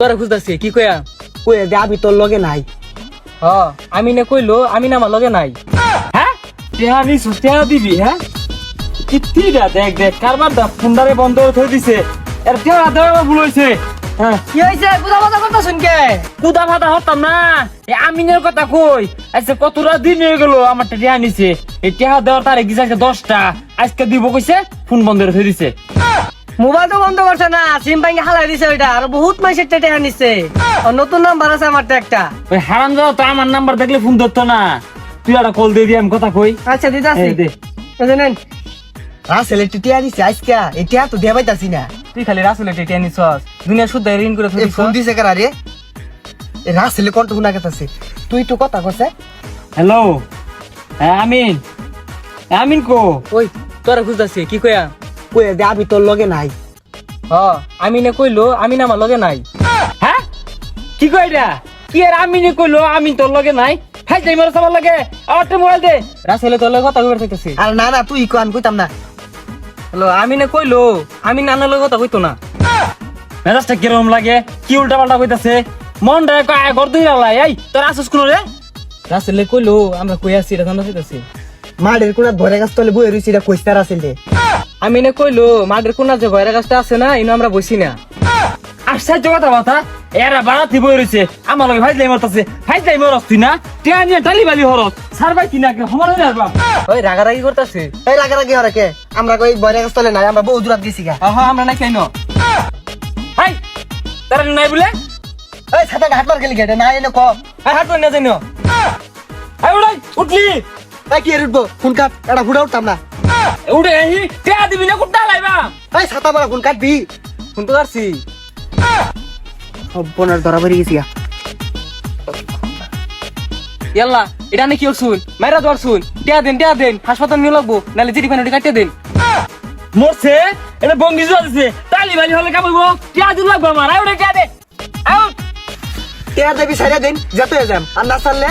তোরা খুঁজতাছি কি কয়া কয়ে দে আমি তোর লগে নাই। হ আমি নে কইলো আমি না আমার লগে নাই। হ্যাঁ টেহা নিছু টেহা দিবি হ্যাঁ কিত্তিটা দেখ দেখ কারবার দা ফোনদারে বন্ধ হয়ে দিছে এর টেহা দেওয়া ভুল হইছে। হ্যাঁ কি হইছে বুঝা বুঝা কথা শুনকে? কুদা ফাদা হতাম না এই আমিনের কথা কই আজকে কতটা দিন হয়ে গেল আমার টেহা নিছে এই টেহা দেওয়ার তারিখ দিছে আজকে 10টা আজকে দিব কইছে ফোন বন্ধ হয়ে দিছে। মোবাইল তো বন্ধ করছে না, সিম ভাঙে হালাই দিছে ওইটা। আর বহুত মাইসের টেটে আনিছে। আর নতুন নাম্বার আছে আমার তো একটা। ওই হারাম দাও তো আমার নাম্বার দেখলে ফোন ধরতো না। তুই একটা কল দিয়ে দি আমি কথা কই। আচ্ছা দিতাছি এই দে বুঝলেন রাসেল টেটে আনিছে আজকে এটা তো দেয়া পাইতাছি না। তুই খালি রাসুলে টেটে আনিছস দুনিয়া শুদ্ধ ঋণ করে এই ফেলিস। ফোন দিছে কারা রে? এই রাসেল কোন তো শুনা গেতাছে। তুই তো কথা কইছে। হ্যালো হ্যাঁ আমিন আমিন কো ওই তোরা খুঁজতাছি কি কয়া কয়ে দে আমি তোর লগে নাই। হ আমি নে কইলো আমি না আমার লগে নাই। হ্যাঁ কি কই এটা কি আর আমিনে কইলো আমি তোর লগে নাই হাই যাই মোর সবার লগে আমার মোবাইল দে। রাসেলে তোর লগে কথা কইবার চাইতাছি। আর না না তুই কো আমি কইতাম না। হ্যালো আমি নে কইলো আমি নানার লগে কথা কইতো না। মেজাজটা কিরকম লাগে কি উল্টা পাল্টা কইতাছে মন রে কয় গর দুই লাই এই তোর আসুস কোন রে। রাসেলে কইলো আমরা কই আছি এটা জানা চাইতাছি। মাঠের কোনা ধরে গাছ তলে বই রইছি এটা কইস্তা রাসেল দে। আমি নে কইলো মাঠের কোনা যে গয়রা গাছটা আছে না ইনো আমরা বসি না। আশ্চর্য কথা এরা বাড়াতি বই রইছে আমার লগে ভাই যাই মরতাছে ভাই যাই মরস তুই না টিয়া নিয়ে টালি বালি হরস সার ভাই কিনা কে হমার হইলা বাপ। ওই রাগারাগি করতাছে। এই লাগা লাগি হরে কে আমরা কই বইরে গাছ তলে নাই আমরা বহু দূরাত গেছি গা। হ্যাঁ আমরা নাই কেন হাই তারা নাই বলে এই ছাতা ঘাট মার গেলি গেটে না এনে ক। আর হাত না জানো আই উড়াই উঠলি এই কি উঠবো ফোন কাট এটা ফুড়া উঠতাম না। উড়ে আহি টিয়া দিবি না কুত্তা লাইবা। এই ছাতা মারা ফোন কাটবি। ফোন তো করছি। বোনের ধরা বেরিয়ে গেছি গা। ইয়াল্লা এটা নাকি ওর শুন মাইরা দর শুন টিয়া দেন হাসপাতাল নিয়ে লাগবো নালে জিডি ফাইনালি কাটিয়ে দেন। মরছে এটা বঙ্গি জোয়া দিছে টালি বালি হলে কামাইবো টিয়া দিন লাগবে আমার আই উড়ে টিয়া দে আউট। কে দেবি সাইরা দিন যেতে যাম আর না চাললে